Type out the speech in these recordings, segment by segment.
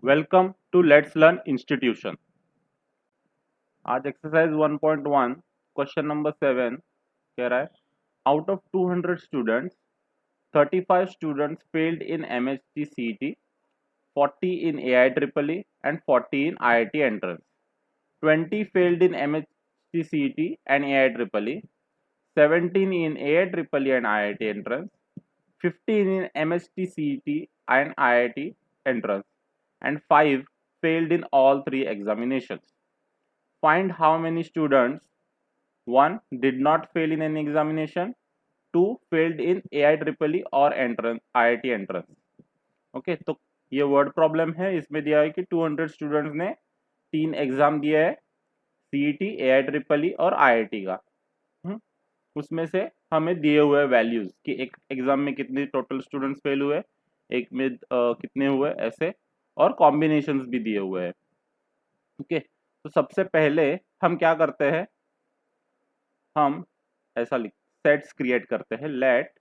Welcome to Let's Learn Institution. आज exercise 1.1 question number 7 कह रहा है out of 200 students 35 students failed in MHT CET, 40 in AIEEE and 40 in IIT entrance, 20 failed in MHT CET and AIEEE, 17 in AIEEE and IIT entrance, 15 in MHT CET and IIT entrance, and 5 failed in all three examinations. Find how many students: 1 did not fail in any examination, 2 failed in AIEEE or entrance IIT entrance. Okay तो ये word problem है। इसमें दिया है कि 200 students ने 3 exam दिया है, सीईटी, AIEEE और IIT का। उसमें से हमें दिए हुए वैल्यूज कि एक एग्जाम में कितने टोटल स्टूडेंट्स फेल हुए, एक में कितने हुए, ऐसे, और कॉम्बिनेशंस भी दिए हुए हैं। ओके तो सबसे पहले हम क्या करते हैं, हम ऐसा लिख सेट्स क्रिएट करते हैं। Let,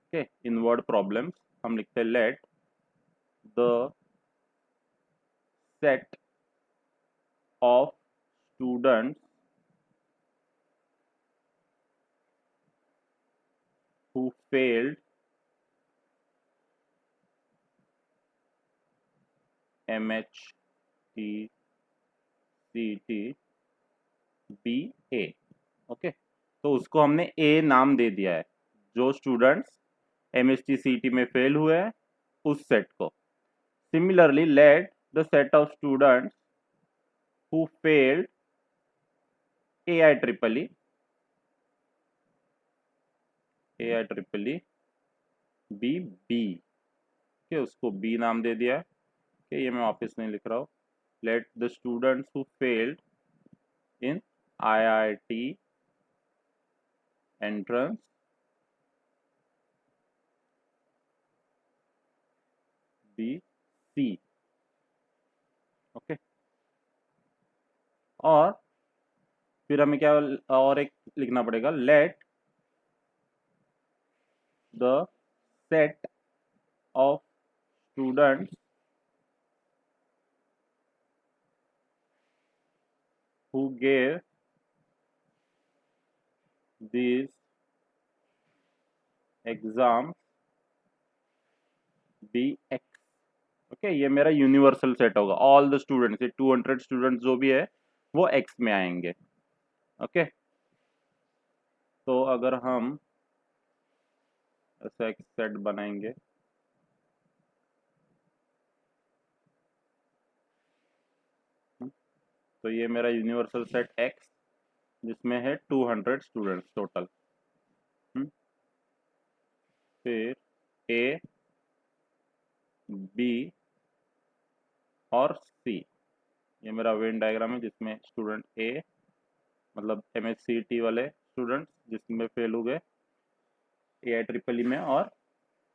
okay, in word problems हम लिखते हैं let the set of students who failed MHT CET be A. Okay तो उसको हमने ए नाम दे दिया है। जो स्टूडेंट्स MHT CET में फेल हुए हैं उस सेट को। Similarly let the set of students who failed AIEEE be B के, उसको बी नाम दे दिया है कि ये मैं वापस नहीं लिख रहा हूँ। Let the students who failed in IIT entrance be C. Okay और फिर हमें क्या और एक लिखना पड़ेगा, let the set of students who gave these exams be X। Okay ये मेरा यूनिवर्सल सेट होगा। ऑल द स्टूडेंट्स, ये 200 स्टूडेंट्स जो भी है वो X में आएंगे। ओके तो अगर हम ऐसा एक सेट बनाएंगे, तो ये मेरा यूनिवर्सल सेट X जिसमें है 200 स्टूडेंट्स टोटल। फिर A, B और C, ये मेरा वेन डायग्राम है जिसमें स्टूडेंट A मतलब MHCT वाले स्टूडेंट्स जिसमें फेल हो गए AIEEE में और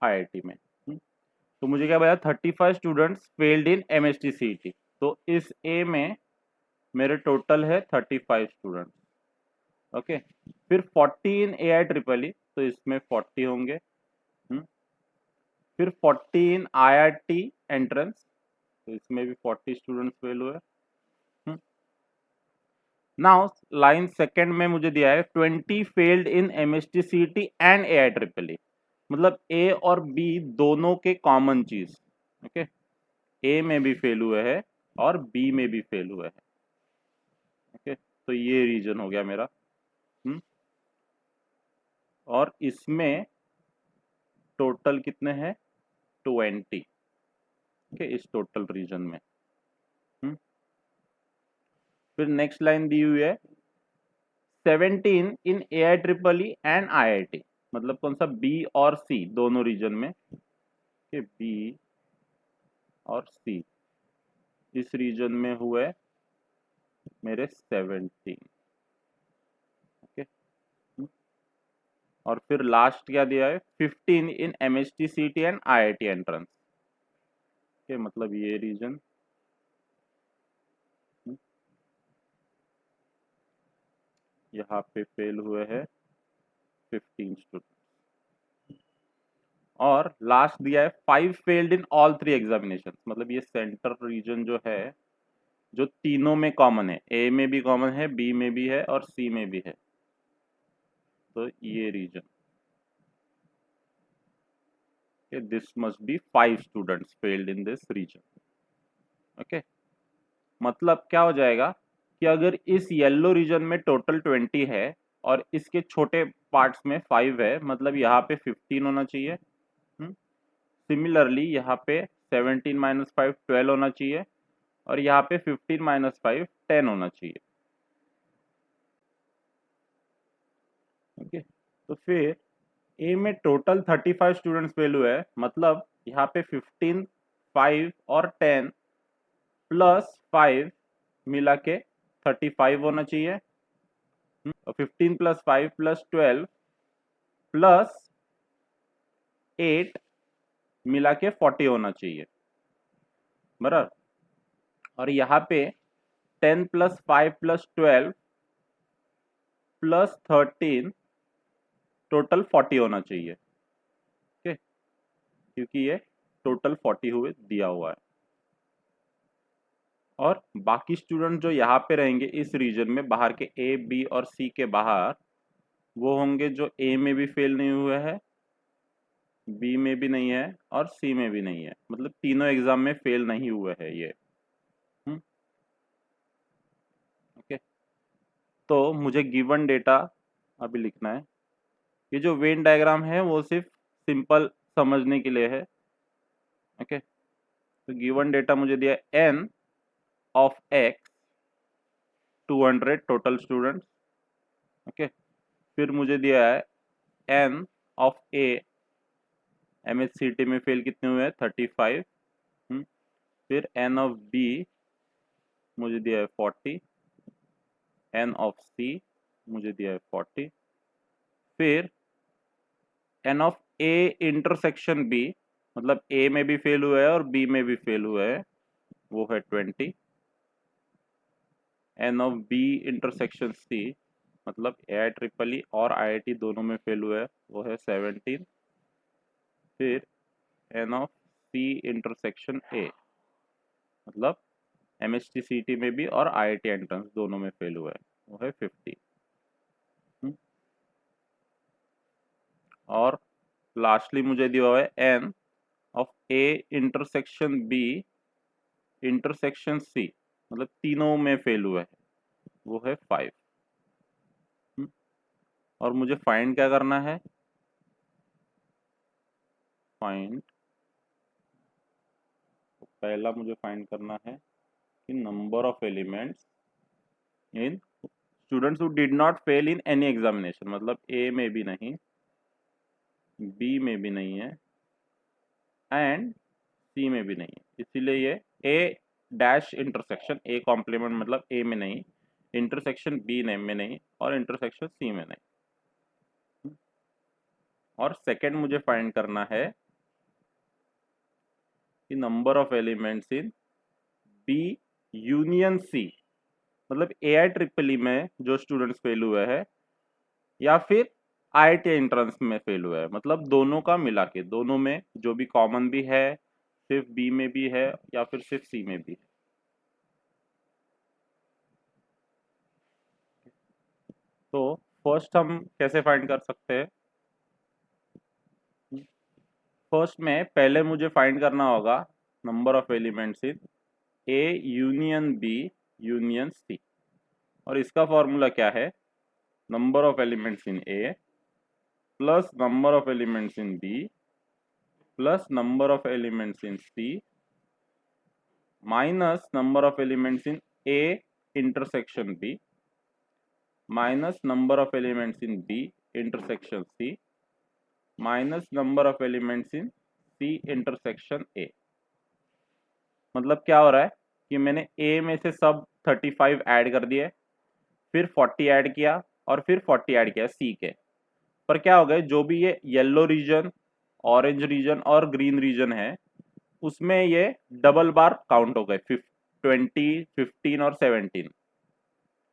IIT में। तो मुझे क्या बताया, 35 स्टूडेंट्स फेल्ड इन MHT CET। तो इस A में मेरे टोटल है 35 स्टूडेंट्स। ओके फिर 40 इन AIEEE, तो इसमें 40 होंगे। फिर 40 इन IIT एंट्रेंस, तो इसमें भी 40 स्टूडेंट्स फेल हुए। नाउ लाइन सेकंड में मुझे दिया है 20 failed in MHT CET and AIEEE, मतलब A और B दोनों के कॉमन चीज। ओके A में भी फेल हुए हैं और B में भी फेल हुए हैं। ओके तो ये रीजन हो गया मेरा। और इसमें टोटल कितने हैं, 20। ओके इस टोटल रीजन में। फिर नेक्स्ट लाइन दी हुई है 17 इन AIEEE एंड IIT, मतलब कौन सा, B और C दोनों रीजन में। ओके B और C इस रीजन में हुए मेरे 17। ओके और फिर लास्ट क्या दिया है, 15 इन MHT CET and IIT entrance. Okay मतलब ये रीजन। यहाँ पे फेल हुए हैं 15 स्टूडेंट। और लास्ट दिया है 5 फेल्ड इन ऑल 3 एग्जामिनेशन, मतलब ये सेंटर रीजन जो है जो तीनों में कॉमन है, ए में भी कॉमन है, बी में भी है और सी में भी है, तो ये region this must be 5 students failed in this region. Okay, मतलब क्या हो जाएगा कि अगर इस येलो रीजन में टोटल 20 है और इसके छोटे पार्ट्स में 5 है, मतलब यहाँ पे 15 होना चाहिए। सिमिलरली यहाँ पे 17 माइनस 5 12 होना चाहिए और यहाँ पे 15 माइनस 5 10 होना चाहिए। ओके, तो फिर ए में टोटल 35 स्टूडेंट्स फेल हुए हैं, मतलब यहाँ पे 15 5 और 10 प्लस 5 मिला के 35 होना चाहिए। 15 प्लस 5 प्लस 12 प्लस 8 मिला के 40 होना चाहिए, बराबर। और यहाँ पे 10 प्लस 5 प्लस 12 प्लस 13 टोटल 40 होना चाहिए। ओके, क्योंकि ये टोटल 40 हुए दिया हुआ है। और बाकी स्टूडेंट जो यहाँ पे रहेंगे इस रीजन में, बाहर के ए बी और सी के बाहर, वो होंगे जो ए में भी फेल नहीं हुए हैं, बी में भी नहीं है और सी में भी नहीं है, मतलब तीनों एग्जाम में फेल नहीं हुए हैं ये। ओके, तो मुझे गिवन डेटा अभी लिखना है। ये जो वेन डायग्राम है वो सिर्फ सिंपल समझने के लिए है। ओके, तो गिवन डेटा मुझे दिया n of X 200 total students. Okay, फिर मुझे दिया है एन ऑफ ए, एमएचसीटी में फेल कितने हुए हैं 35। फिर एन ऑफ बी मुझे दिया है 40, एन ऑफ सी मुझे दिया है 40, फिर n of A intersection B, मतलब ए में भी फेल हुआ है और बी में भी फेल हुआ है, वो है 20। N of B intersection C, मतलब AIEEE और IIT दोनों में फेल हुआ है, वो है 17। फिर n of C intersection A, मतलब MHTCT में भी और IIT एंट्रेंस दोनों में फेल हुआ है, वो है 50। और लास्टली मुझे दिया हुआ है n of A intersection B intersection C, मतलब तीनों में फेल हुआ है, वो है 5। और मुझे फाइंड क्या करना है, फाइंड, पहला मुझे फाइंड करना है कि number of elements in students who did not fail in any examination, मतलब ए में भी नहीं, बी में भी नहीं है एंड सी में भी नहीं है, इसीलिए ये ए डैश इंटरसेक्शन ए कॉम्प्लीमेंट, मतलब ए में नहीं, इंटरसेक्शन बी में नहीं और इंटरसेक्शन सी में नहीं। और सेकंड मुझे फाइंड करना है कि number of elements in B union C, मतलब AIEEE में जो स्टूडेंट्स फेल हुए हैं या फिर IIT एंट्रेंस में फेल हुआ है, मतलब दोनों का मिला के, दोनों में जो भी कॉमन भी है, सिर्फ बी में भी है या फिर सिर्फ सी में भी है। तो फर्स्ट हम कैसे फाइंड कर सकते हैं, फर्स्ट में पहले मुझे फाइंड करना होगा number of elements in A union B union C, और इसका फॉर्मूला क्या है, number of elements in A plus number of elements in B plus number of elements in C minus number of elements in A intersection B minus number of elements in B intersection C minus number of elements in C intersection A. मतलब क्या हो रहा है कि मैंने ए में से सब 35 ऐड कर दिए, फिर 40 ऐड किया और फिर 40 ऐड किया सी के, पर क्या हो गए, जो भी ये येलो रीजन, ऑरेंज रीजन और ग्रीन रीजन है उसमें ये डबल बार काउंट हो गए, 20 15 और 17,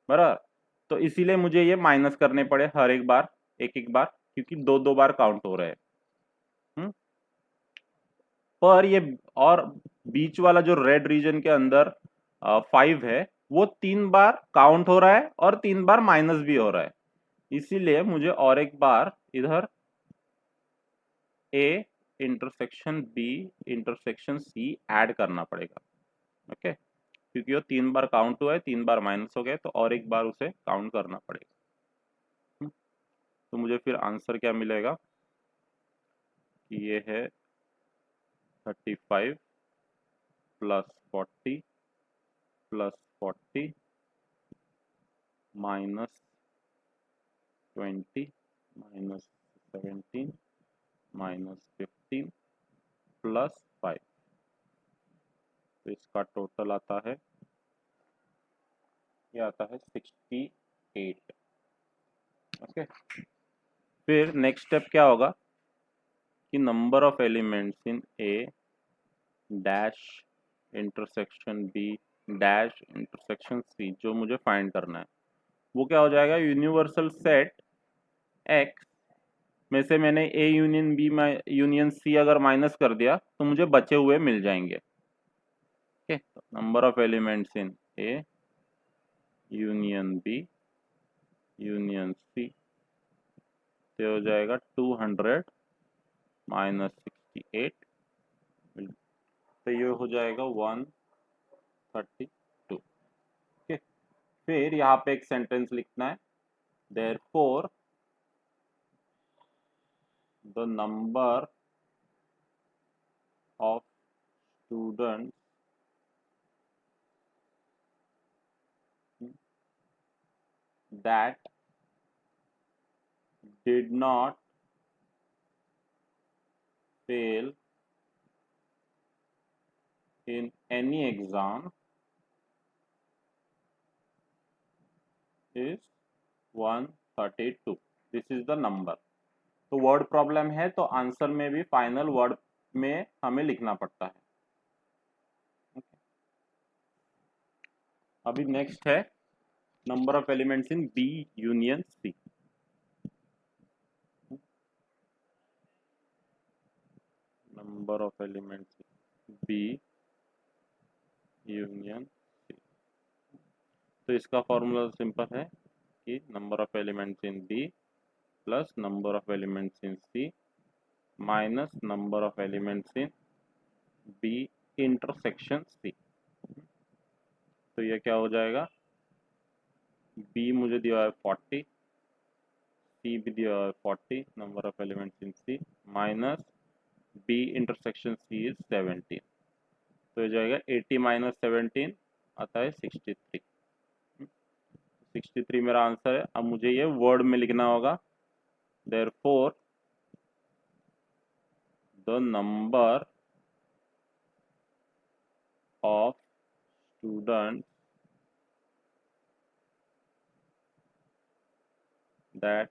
बराबर। तो इसीलिए मुझे ये माइनस करने पड़े हर एक बार, एक एक बार, क्योंकि दो दो बार काउंट हो रहे हैं। पर ये और बीच वाला जो रेड रीजन के अंदर 5 है वो 3 बार काउंट हो रहा है और 3 बार माइनस भी हो रहा है, इसीलिए मुझे और एक बार इधर A intersection B intersection C add करना पड़ेगा। ओके, क्योंकि वो 3 बार काउंट हुआ है, 3 बार माइनस हो गए, तो और एक बार उसे काउंट करना पड़ेगा। तो मुझे फिर आंसर क्या मिलेगा कि ये है 35 plus 40 plus 40 minus 20 minus 17 minus 15 plus 5। तो इसका टोटल आता है, ये आता है 68। ओके, फिर नेक्स्ट स्टेप क्या होगा कि number of elements in A dash intersection B dash intersection C जो मुझे फाइंड करना है वो क्या हो जाएगा, यूनिवर्सल सेट एक्स में से मैंने A union B union C अगर माइनस कर दिया तो मुझे बचे हुए मिल जाएंगे। Okay, number of elements in A union B union C तो हो जाएगा 200 माइनस 68, तो ये हो जाएगा 132। ओके, फिर यहाँ पे एक सेंटेंस लिखना है, therefore the number of students that did not fail in any exam is 132। This is the number. तो वर्ड प्रॉब्लम है तो आंसर में भी फाइनल वर्ड में हमें लिखना पड़ता है। अभी नेक्स्ट है number of elements in B union C. Number of elements B union C, तो इसका फॉर्मूला सिंपल है कि number of elements in B plus number of elements in C minus number of elements in B intersection C. तो ये क्या हो जाएगा, B मुझे दिया है 40, सी भी दिया है 40, number of elements in C minus B intersection C is 17। तो ये जाएगा 80 माइनस 17 आता है 63। 63 मेरा आंसर है। अब मुझे ये वर्ड में लिखना होगा, therefore the number of students that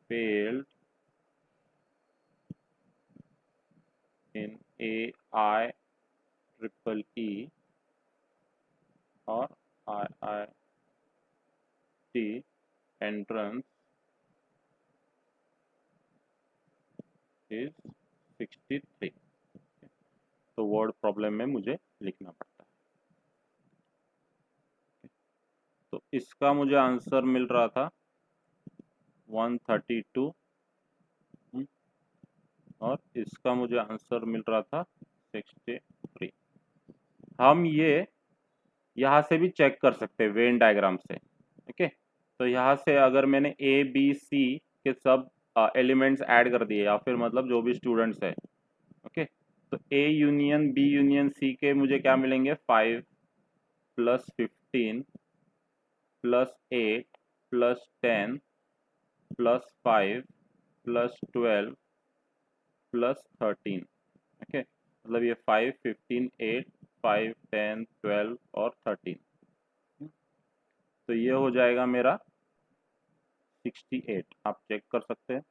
failed in IEEE or IIT entrance is 63। तो वर्ड प्रॉब्लम में मुझे लिखना पड़ता है। तो इसका मुझे आंसर मिल रहा था 132 और इसका मुझे आंसर मिल रहा था 63। हम ये यहाँ से भी चेक कर सकते हैं वेन डायग्राम से। ओके, तो यहाँ से अगर मैंने ए बी सी के सब एलिमेंट्स ऐड कर दिए या फिर मतलब जो भी स्टूडेंट्स है, ओके, तो A union B union C के मुझे क्या मिलेंगे, 5 प्लस 15 प्लस 8 प्लस 10 प्लस 5 प्लस 12 प्लस 13। ओके, मतलब ये 5 15 8 5 10 12 और 13। तो ये हो जाएगा मेरा 68, आप चेक कर सकते हैं।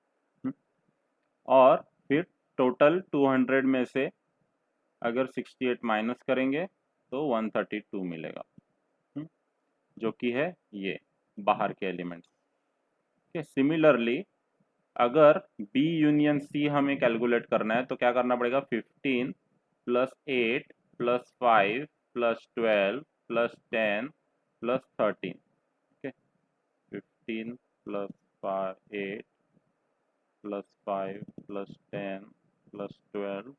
और फिर टोटल 200 में से अगर 68 माइनस करेंगे तो 132 मिलेगा, जो कि है ये बाहर के एलिमेंट्स। ओके, सिमिलरली अगर B यूनियन C हमें कैलकुलेट करना है तो क्या करना पड़ेगा, 15 प्लस 8 प्लस 5 प्लस 12 प्लस 10 प्लस 13, ओके, 15 प्लस 8 प्लस 5 प्लस 10 प्लस 12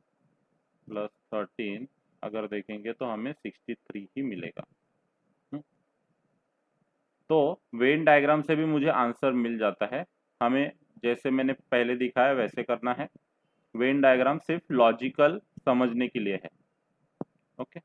प्लस 13, अगर देखेंगे तो हमें 63 ही मिलेगा। तो वेन डायग्राम से भी मुझे आंसर मिल जाता है। हमें जैसे मैंने पहले दिखाया वैसे करना है। वेन डायग्राम सिर्फ लॉजिकल समझने के लिए है। ओके।